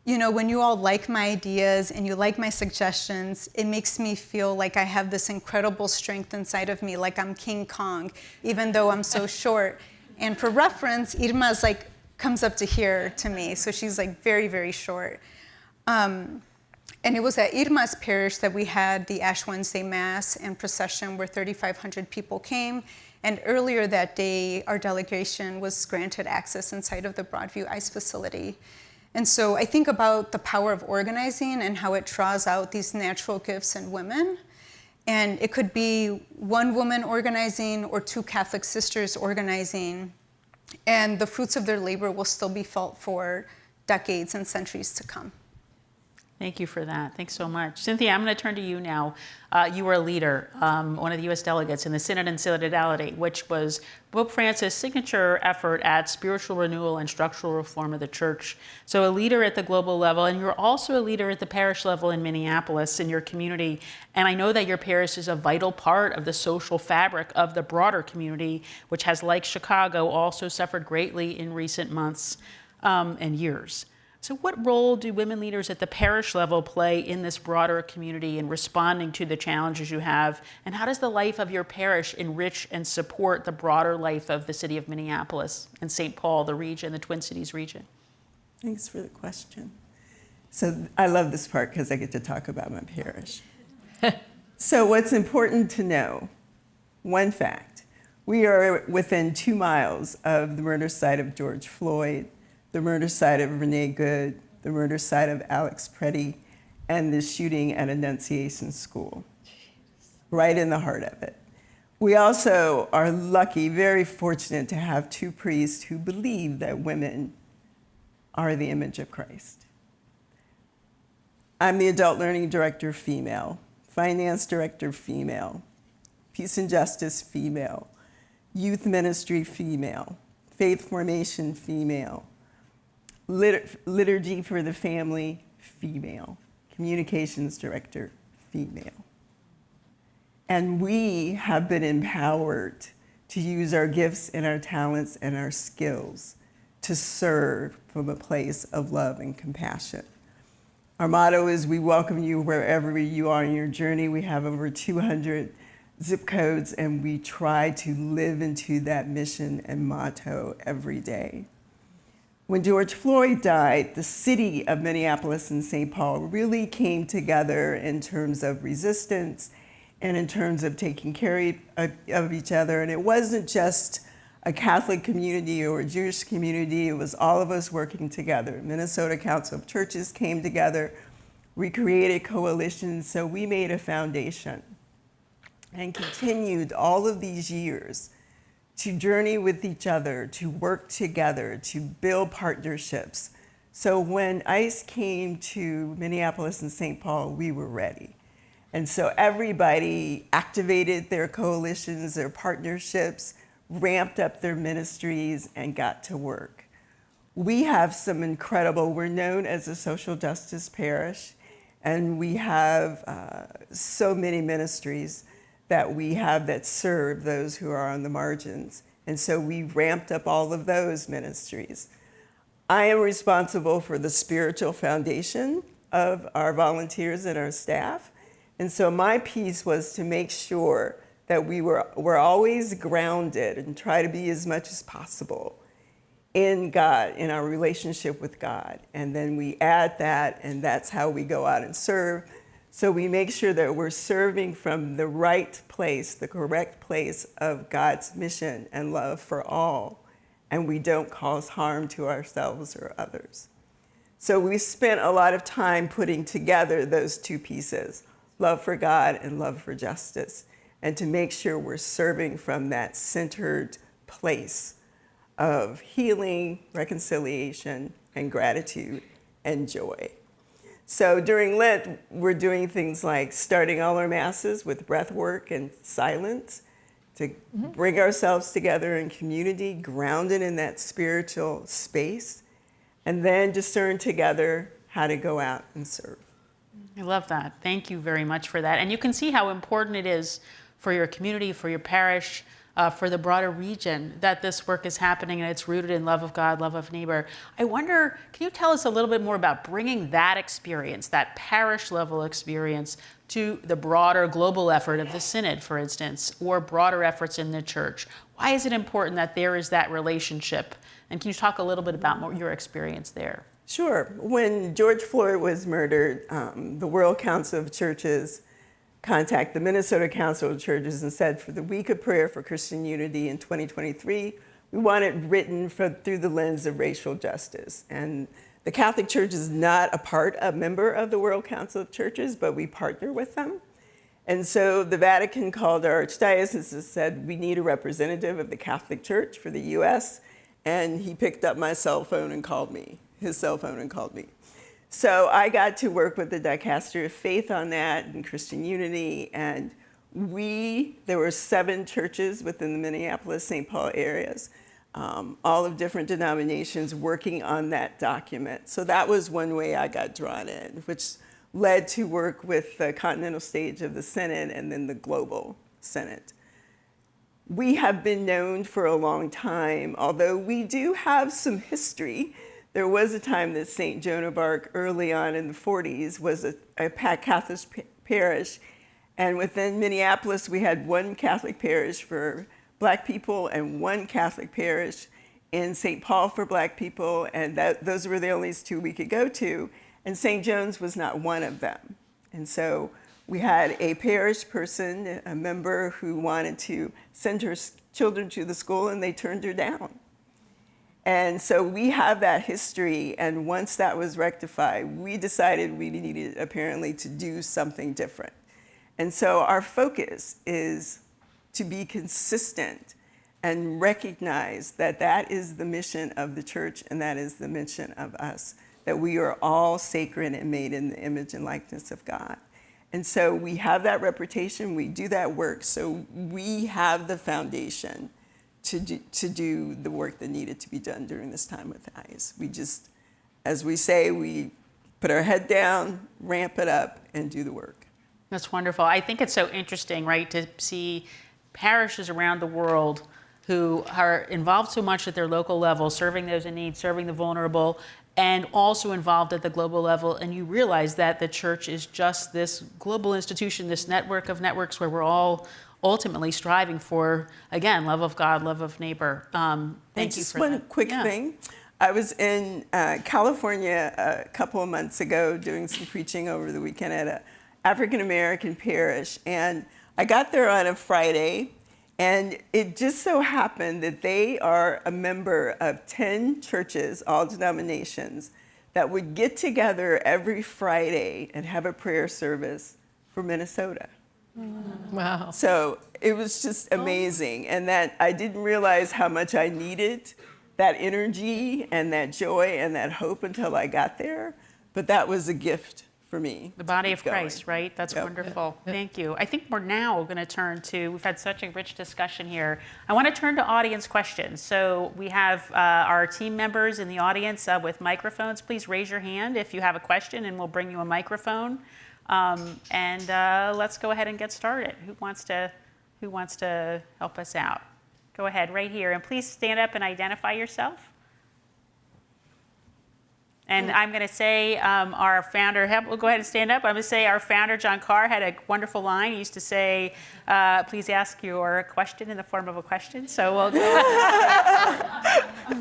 you know, when you all like my ideas and you like my suggestions, it makes me feel like I have this incredible strength inside of me, like I'm King Kong, even though I'm so short. And for reference, Irma's like, comes up to here to me, so she's like very, very short. And it was at Irma's parish that we had the Ash Wednesday Mass and procession where 3,500 people came. And earlier that day, our delegation was granted access inside of the Broadview ICE facility. And so I think about the power of organizing and how it draws out these natural gifts in women. And it could be one woman organizing or 2 Catholic sisters organizing, and the fruits of their labor will still be felt for decades and centuries to come. Thank you for that. Thanks so much. Cynthia, I'm going to turn to you now. You were a leader, one of the U.S. delegates in the Synod in Solidarity, which was Pope Francis' signature effort at spiritual renewal and structural reform of the church. So a leader at the global level, and you're also a leader at the parish level in Minneapolis in your community. And I know that your parish is a vital part of the social fabric of the broader community, which has, like Chicago, also suffered greatly in recent months and years. So what role do women leaders at the parish level play in this broader community in responding to the challenges you have? And how does the life of your parish enrich and support the broader life of the city of Minneapolis and St. Paul, the region, the Twin Cities region? Thanks for the question. So I love this part because I get to talk about my parish. So what's important to know, one fact, we are within 2 miles of the murder site of George Floyd, the murder site of Renee Good, the murder site of Alex Preddy, and the shooting at Annunciation School, right in the heart of it. We also are lucky, very fortunate to have 2 priests who believe that women are the image of Christ. I'm the Adult Learning Director, female, Finance Director, female, Peace and Justice, female, Youth Ministry, female, Faith Formation, female, Liturgy for the Family, female, Communications Director, female. And we have been empowered to use our gifts and our talents and our skills to serve from a place of love and compassion. Our motto is, we welcome you wherever you are in your journey. We have over 200 zip codes, and we try to live into that mission and motto every day. When George Floyd died, the city of Minneapolis and St. Paul really came together in terms of resistance and in terms of taking care of each other. And it wasn't just a Catholic community or a Jewish community, it was all of us working together. Minnesota Council of Churches came together, we created coalitions, so we made a foundation and continued all of these years to journey with each other, to work together, to build partnerships. So when ICE came to Minneapolis and St. Paul, we were ready. And so everybody activated their coalitions, their partnerships, ramped up their ministries, and got to work. We have some incredible, we're known as a social justice parish, and we have so many ministries that we have that serve those who are on the margins. And so we ramped up all of those ministries. I am responsible for the spiritual foundation of our volunteers and our staff. And so my piece was to make sure that we're always grounded and try to be as much as possible in God, in our relationship with God. And then we add that, and that's how we go out and serve. So we make sure that we're serving from the right place, the correct place of God's mission and love for all, and we don't cause harm to ourselves or others. So we spent a lot of time putting together those two pieces, love for God and love for justice, and to make sure we're serving from that centered place of healing, reconciliation, and gratitude and joy. So during Lent, we're doing things like starting all our masses with breath work and silence to bring ourselves together in community, grounded in that spiritual space, and then discern together how to go out and serve. I love that. Thank you very much for that. And you can see how important it is for your community, for your parish, for the broader region, that this work is happening and it's rooted in love of God, love of neighbor. I wonder, can you tell us a little bit more about bringing that experience, that parish level experience, to the broader global effort of the Synod, for instance, or broader efforts in the church? Why is it important that there is that relationship? And can you talk a little bit about your experience there? Sure. When George Floyd was murdered, the World Council of Churches contacted the Minnesota Council of Churches and said, for the Week of Prayer for Christian Unity in 2023, we want it written through the lens of racial justice. And the Catholic Church is not a member of the World Council of Churches, but we partner with them. And so the Vatican called our archdiocese and said, we need a representative of the Catholic Church for the US. And he picked up my cell phone and called me, his cell phone and called me. So I got to work with the Dicastery of Faith on that and Christian Unity, and there were 7 churches within the Minneapolis-St. Paul areas, all of different denominations working on that document. So that was one way I got drawn in, which led to work with the continental stage of the Synod and then the global Synod. We have been known for a long time, although we do have some history. There was a time that St. Joan of Arc, early on in the 40s, was a Catholic parish. And within Minneapolis, we had one Catholic parish for Black people and one Catholic parish in St. Paul for Black people. And those were the only 2 we could go to. And St. John's was not one of them. And so we had a parish person, a member, who wanted to send her children to the school, and they turned her down. And so we have that history, and once that was rectified, we decided we needed apparently to do something different. And so our focus is to be consistent and recognize that that is the mission of the church and that is the mission of us, that we are all sacred and made in the image and likeness of God. And so we have that reputation, we do that work, so we have the foundation to do the work that needed to be done during this time with ICE. We just, as we say, we put our head down, ramp it up, and do the work. That's wonderful. I think it's so interesting, right, to see parishes around the world who are involved so much at their local level, serving those in need, serving the vulnerable, and also involved at the global level. And you realize that the church is just this global institution, this network of networks where we're all ultimately striving for, again, love of God, love of neighbor. Thank you for that. Just one quick thing. I was in California a couple of months ago doing some preaching over the weekend at an African-American parish. And I got there on a Friday, and it just so happened that they are a member of 10 churches, all denominations, that would get together every Friday and have a prayer service for Minnesota. Wow. So it was just amazing. And that I didn't realize how much I needed that energy and that joy and that hope until I got there. But that was a gift for me. The body to of keep going. Christ, right? That's Yep. wonderful. Thank you. I think we're now going to turn to, we've had such a rich discussion here. I want to turn to audience questions. So we have our team members in the audience with microphones. Please raise your hand if you have a question and we'll bring you a microphone. And let's go ahead and get started. Who wants to help us out? Go ahead, right here. And please stand up and identify yourself. And I'm going to say our founder, we'll go ahead and stand up. I'm going to say our founder, John Carr, had a wonderful line. He used to say, please ask your question in the form of a question. So we'll go.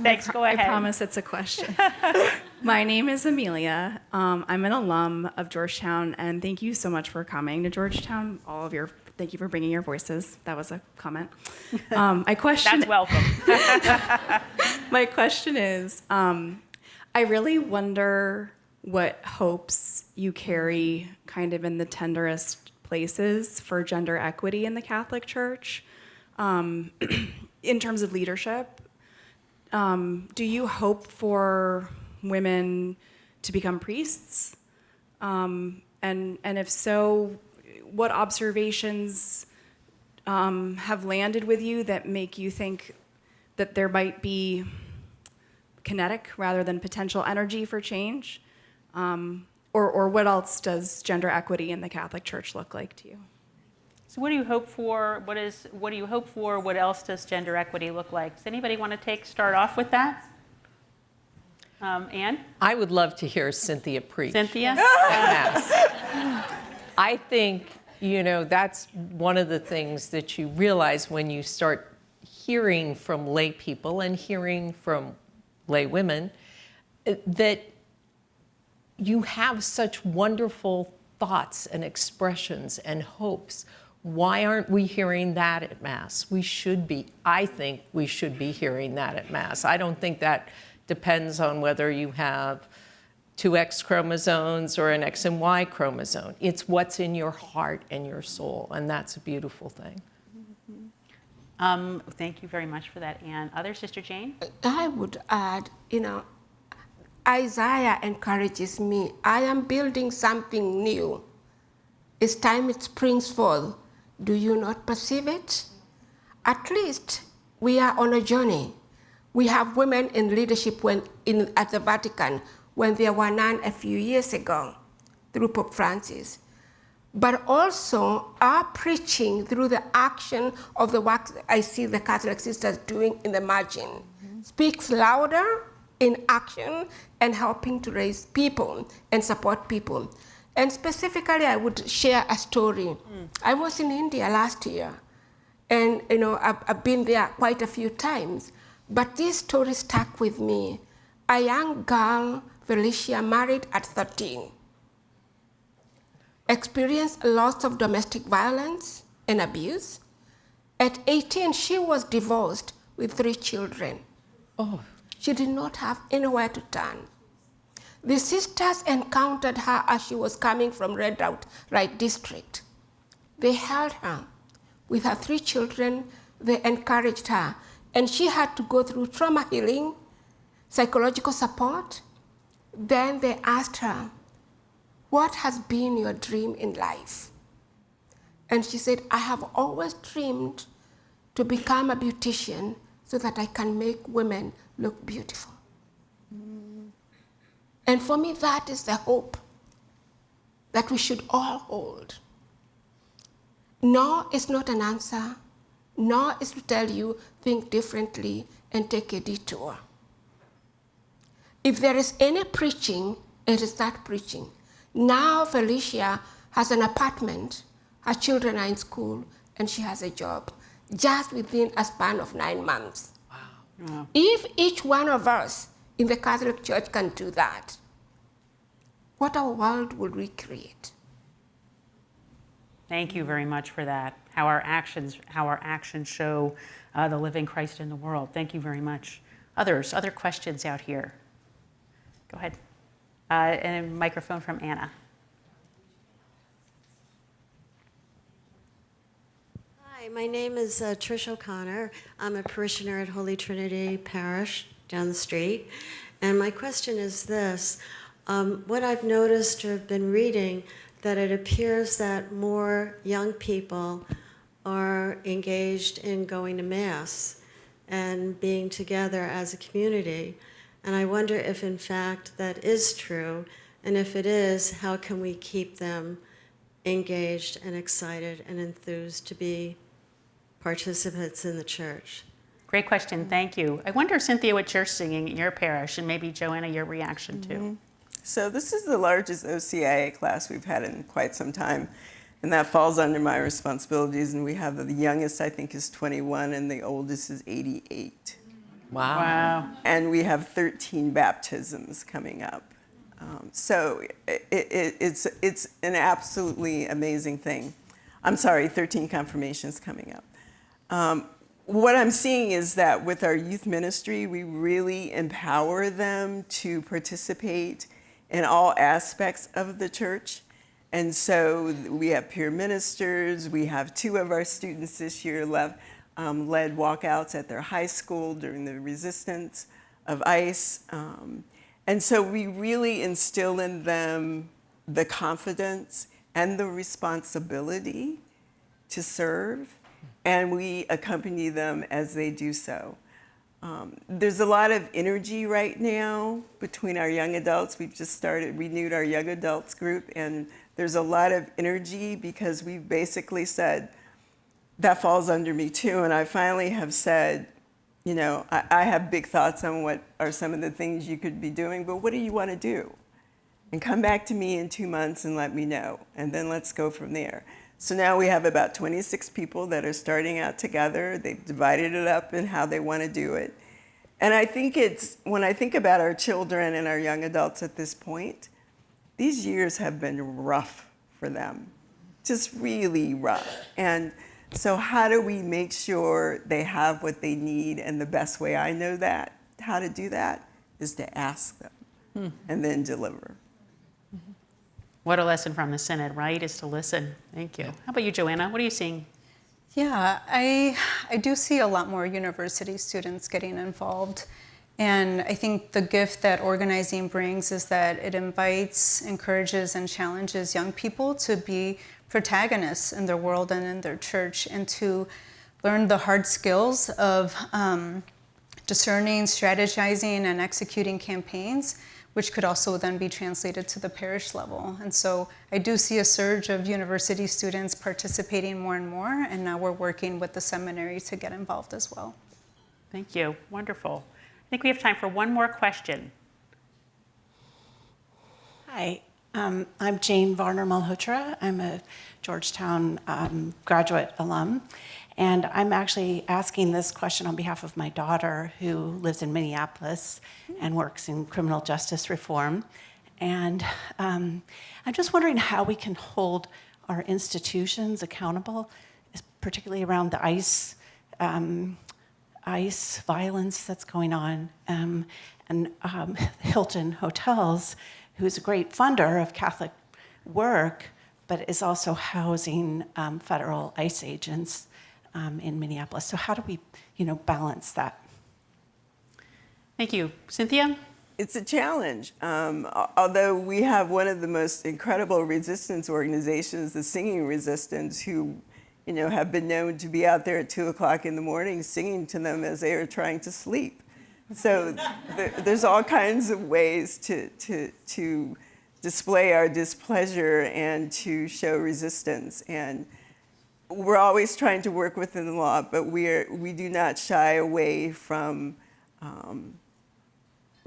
Thanks, go ahead. I promise it's a question. My name is Amelia. I'm an alum of Georgetown, and thank you so much for coming to Georgetown. Thank you for bringing your voices. That was a comment. My question. That's welcome. My question is, I really wonder what hopes you carry kind of in the tenderest places for gender equity in the Catholic Church, in terms of leadership. Do you hope for women to become priests? And if so, what observations have landed with you that make you think that there might be kinetic rather than potential energy for change? Or what else does gender equity in the Catholic Church look like to you? So what do you hope for? What do you hope for? What else does gender equity look like? Does anybody want to start off with that? Anne? I would love to hear Cynthia preach. Cynthia? Mass. I think, that's one of the things that you realize when you start hearing from lay people and hearing from lay women, that you have such wonderful thoughts and expressions and hopes. Why aren't we hearing that at Mass? I think we should be hearing that at Mass. I don't think that depends on whether you have two X chromosomes or an X and Y chromosome. It's what's in your heart and your soul, and that's a beautiful thing. Thank you very much for that, Anne. Other, Sister Jane? I would add, Isaiah encourages me. I am building something new. It's time it springs forth. Do you not perceive it? At least we are on a journey. We have women in leadership at the Vatican when there were none a few years ago through Pope Francis. But also our preaching through the action of the work I see the Catholic sisters doing in the margin speaks louder in action and helping to raise people and support people. And specifically, I would share a story. I was in India last year, and I've been there quite a few times, but this story stuck with me. A young girl, Felicia, married at 13. Experienced lots of domestic violence and abuse. At 18, she was divorced with 3 children. Oh. She did not have anywhere to turn. The sisters encountered her as she was coming from Red Light District. They held her with her 3 children. They encouraged her. And she had to go through trauma healing, psychological support. Then they asked her, what has been your dream in life? And she said, I have always dreamed to become a beautician so that I can make women look beautiful. And for me, that is the hope that we should all hold. No is not an answer. No is to tell you, think differently and take a detour. If there is any preaching, it is that preaching. Now Felicia has an apartment, her children are in school, and she has a job, just within a span of 9 months. Wow. If each one of us in the Catholic Church can do that, what a world would we create? Thank you very much for that. How our actions show the living Christ in the world. Thank you very much. Other questions out here? Go ahead. And a microphone from Anna. Hi, my name is Trish O'Connor. I'm a parishioner at Holy Trinity Parish down the street. And my question is this. What I've noticed or been reading, that it appears that more young people are engaged in going to Mass and being together as a community. And I wonder if, in fact, that is true. And if it is, how can we keep them engaged and excited and enthused to be participants in the church? Great question, thank you. I wonder, Cynthia, what you're singing in your parish, and maybe Joanna, your reaction too. So this is the largest OCIA class we've had in quite some time, and that falls under my responsibilities. And we have the youngest, I think, is 21, and the oldest is 88. Wow. And we have 13 baptisms coming up. So it's an absolutely amazing thing. I'm sorry, 13 confirmations coming up. What I'm seeing is that with our youth ministry, we really empower them to participate in all aspects of the church. And so we have peer ministers. We have 2 of our students this year led walkouts at their high school during the resistance of ICE. And so we really instill in them the confidence and the responsibility to serve, and we accompany them as they do so. There's a lot of energy right now between our young adults. We've just renewed our young adults group, and there's a lot of energy because we've basically said, that falls under me too. And I finally have said, you know, I have big thoughts on what are some of the things you could be doing, but what do you want to do? And come back to me in 2 months and let me know, and then let's go from there. So now we have about 26 people that are starting out together. They've divided it up in how they want to do it. And I think when I think about our children and our young adults at this point, these years have been rough for them, just really rough. And so how do we make sure they have what they need? And the best way I know how to do that is to ask them and then deliver. What a lesson from the Synod, right, is to listen. Thank you. How about you, Joanna? What are you seeing? Yeah, I do see a lot more university students getting involved. And I think the gift that organizing brings is that it invites, encourages, and challenges young people to be protagonists in their world and in their church, and to learn the hard skills of discerning, strategizing, and executing campaigns, which could also then be translated to the parish level. And so I do see a surge of university students participating more and more, and now we're working with the seminary to get involved as well. Thank you. Wonderful. I think we have time for one more question. Hi, I'm Jane Varner Malhotra. I'm a Georgetown graduate alum, and I'm actually asking this question on behalf of my daughter, who lives in Minneapolis and works in criminal justice reform. And I'm just wondering how we can hold our institutions accountable, particularly around the ICE violence that's going on, and Hilton Hotels, who's a great funder of Catholic work, but is also housing federal ICE agents in Minneapolis. So how do we, balance that? Thank you. Cynthia? It's a challenge. Although we have one of the most incredible resistance organizations, the Singing Resistance, who have been known to be out there at 2 o'clock in the morning singing to them as they are trying to sleep. So there's all kinds of ways to display our displeasure and to show resistance. And we're always trying to work within the law, but we do not shy away from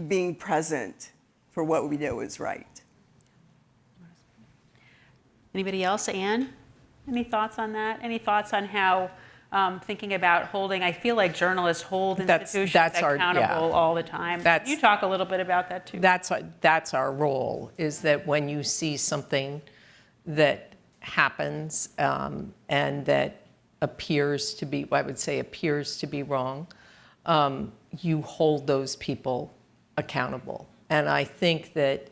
being present for what we know is right. Anybody else? Anne? Any thoughts on that? Any thoughts on how thinking about holding, I feel like journalists hold institutions accountable all the time. Can you talk a little bit about that too? That's our role, is that when you see something that happens and that appears to be, I would say appears to be wrong, you hold those people accountable. And I think that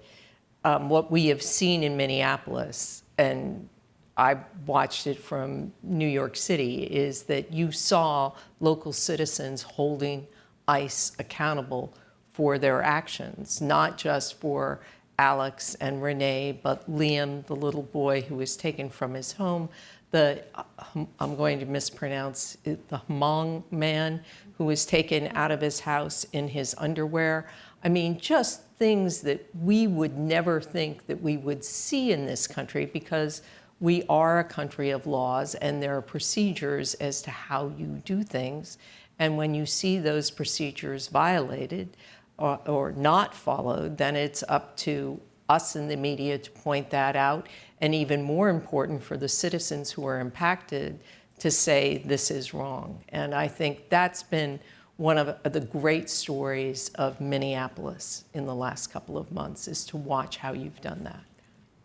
what we have seen in Minneapolis, and I watched it from New York City, is that you saw local citizens holding ICE accountable for their actions, not just for Alex and Renee, but Liam, the little boy who was taken from his home, I'm going to mispronounce it, the Hmong man who was taken out of his house in his underwear. I mean, just things that we would never think that we would see in this country, because we are a country of laws and there are procedures as to how you do things. And when you see those procedures violated or not followed, then it's up to us in the media to point that out, and even more important for the citizens who are impacted to say this is wrong. And I think that's been one of the great stories of Minneapolis in the last couple of months, is to watch how you've done that.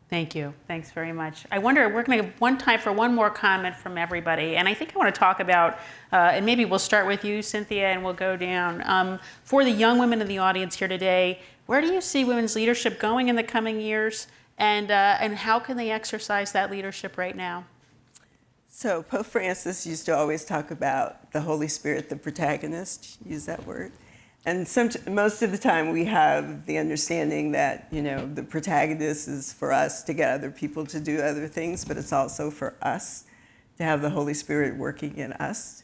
Thank you. Thanks very much. I wonder, we're going to have one time for one more comment from everybody. And I think I want to talk about, and maybe we'll start with you, Cynthia, and we'll go down. For the young women in the audience here today, where do you see women's leadership going in the coming years? And how can they exercise that leadership right now? So Pope Francis used to always talk about the Holy Spirit, the protagonist, use that word. And most of the time we have the understanding that, you know, the protagonist is for us to get other people to do other things, but it's also for us to have the Holy Spirit working in us.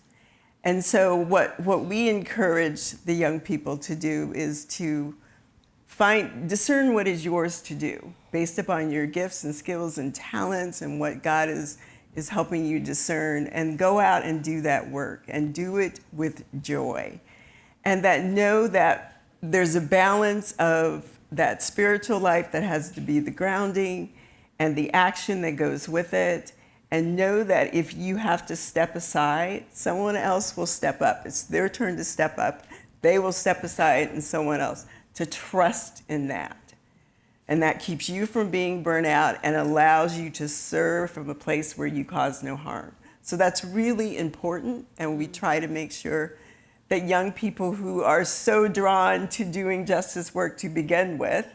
And so what we encourage the young people to do is to discern what is yours to do based upon your gifts and skills and talents and what God is helping you discern, and go out and do that work and do it with joy. And that know that there's a balance of that spiritual life that has to be the grounding and the action that goes with it. And know that if you have to step aside, someone else will step up. It's their turn to step up. They will step aside and someone else. To trust in that. And that keeps you from being burnt out and allows you to serve from a place where you cause no harm. So that's really important. And we try to make sure that young people who are so drawn to doing justice work to begin with,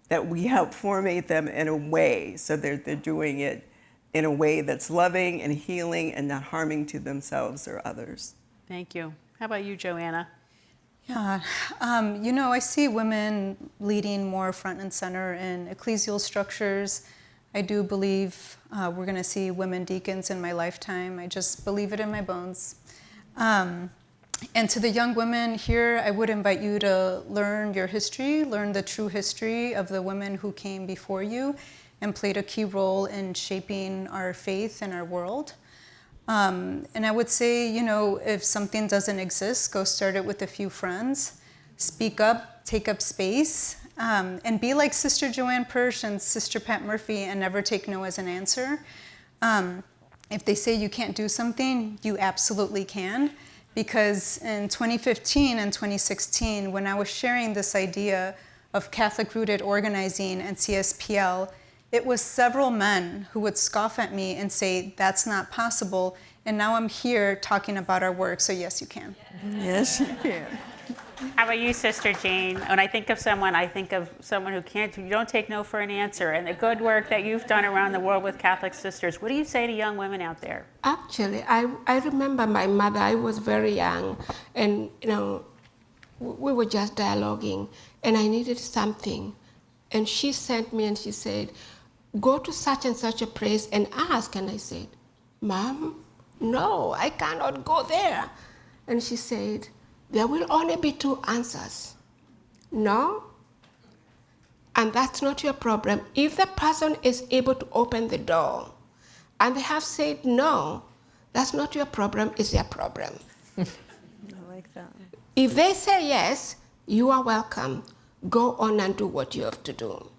that we help formate them in a way so they're doing it in a way that's loving and healing and not harming to themselves or others. Thank you. How about you, Joanna? Yeah, you know, I see women leading more front and center in ecclesial structures. I do believe we're going to see women deacons in my lifetime. I just believe it in my bones. And to the young women here, I would invite you to learn your history, learn the true history of the women who came before you and played a key role in shaping our faith and our world. And I would say, you know, if something doesn't exist, go start it with a few friends. Speak up, take up space, and be like Sister Joanne Persh and Sister Pat Murphy and never take no as an answer. If they say you can't do something, you absolutely can. Because in 2015 and 2016, when I was sharing this idea of Catholic-rooted organizing and CSPL, it was several men who would scoff at me and say, that's not possible. And now I'm here talking about our work, so yes, you can. Yes, you can. How about you, Sister Jane? When I think of someone who can't, you don't take no for an answer, and the good work that you've done around the world with Catholic sisters. What do you say to young women out there? Actually, I remember my mother. I was very young, and you know, we were just dialoguing, and I needed something, and she sent me and she said, go to such and such a place and ask. And I said, Mom, no, I cannot go there. And she said, there will only be two answers. No, and that's not your problem. If the person is able to open the door and they have said no, that's not your problem, it's their problem. I like that. If they say yes, you are welcome. Go on and do what you have to do.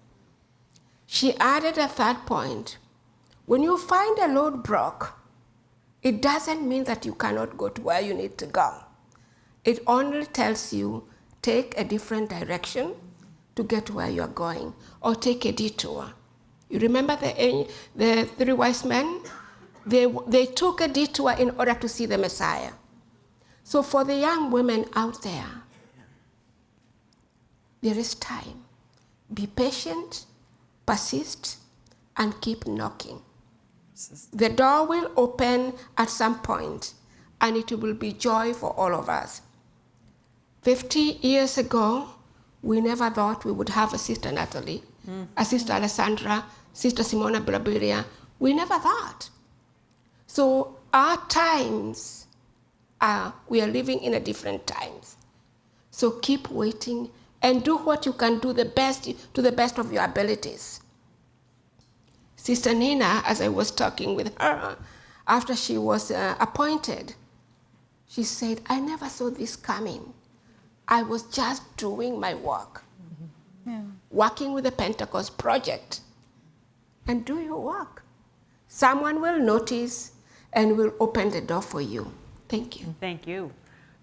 She added a third point. When you find a load broke, it doesn't mean that you cannot go to where you need to go. It only tells you, take a different direction to get where you're going, or take a detour. You remember the three wise men? They took a detour in order to see the Messiah. So for the young women out there, there is time. Be patient, persist, and keep knocking. The door will open at some point, and it will be joy for all of us. 50 years ago, we never thought we would have a Sister Natalie Sister Alessandra, Sister Simona Braberia. We never thought. So our times, we are living in a different times. So keep waiting and do what you can do to the best of your abilities. Sister Nina, as I was talking with her, after she was appointed, she said, I never saw this coming. I was just doing my work, working with the Pentecost Project. And do your work. Someone will notice and will open the door for you. Thank you. Thank you.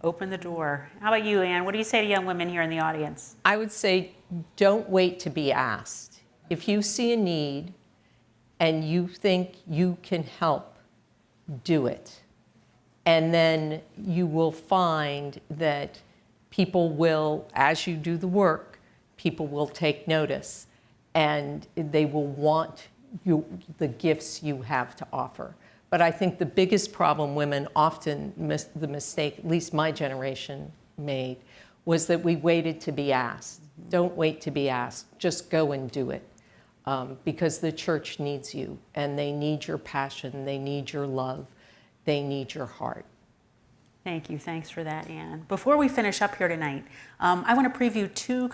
Open the door. How about you, Anne? What do you say to young women here in the audience? I would say don't wait to be asked. If you see a need and you think you can help, do it. And then you will find that people will, as you do the work, people will take notice and they will want the gifts you have to offer. But I think the biggest problem women often the mistake, at least my generation made, was that we waited to be asked. Don't wait to be asked, just go and do it. Because the church needs you and they need your passion, they need your love, they need your heart. Thank you. Thanks for that, Anne. Before we finish up here tonight, I want to preview two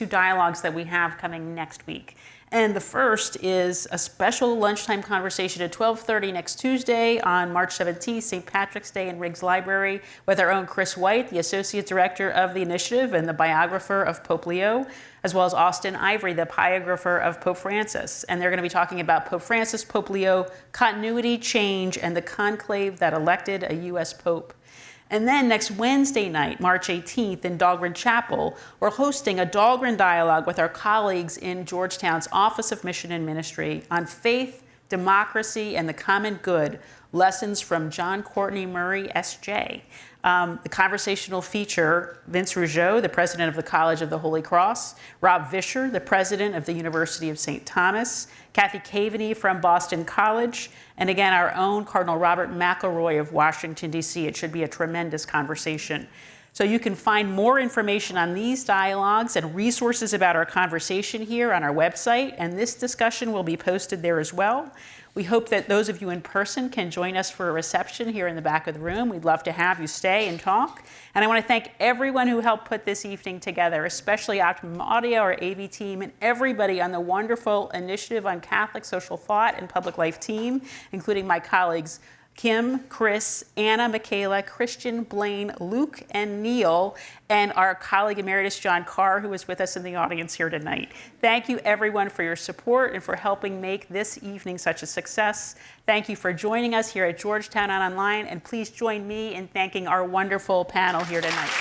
dialogues that we have coming next week. And the first is a special lunchtime conversation at 12:30 next Tuesday on March 17th, St. Patrick's Day in Riggs Library, with our own Chris White, the Associate Director of the Initiative and the biographer of Pope Leo, as well as Austin Ivory, the biographer of Pope Francis. And they're going to be talking about Pope Francis, Pope Leo, continuity, change, and the conclave that elected a U.S. Pope. And then next Wednesday night, March 18th, in Dahlgren Chapel, we're hosting a Dahlgren Dialogue with our colleagues in Georgetown's Office of Mission and Ministry on faith, democracy, and the common good, lessons from John Courtney Murray, S.J. The conversation will feature Vince Rougeau, the president of the College of the Holy Cross, Rob Vischer, the president of the University of St. Thomas, Kathy Caveney from Boston College, and again, our own Cardinal Robert McElroy of Washington, D.C. It should be a tremendous conversation. So you can find more information on these dialogues and resources about our conversation here on our website, and this discussion will be posted there as well. We hope that those of you in person can join us for a reception here in the back of the room. We'd love to have you stay and talk. And I want to thank everyone who helped put this evening together, especially Optimum Audio, our AV team, and everybody on the wonderful Initiative on Catholic Social Thought and Public Life team, including my colleagues Kim, Chris, Anna, Michaela, Christian, Blaine, Luke, and Neil, and our colleague emeritus John Carr, who is with us in the audience here tonight. Thank you, everyone, for your support and for helping make this evening such a success. Thank you for joining us here at Georgetown on Online, and please join me in thanking our wonderful panel here tonight.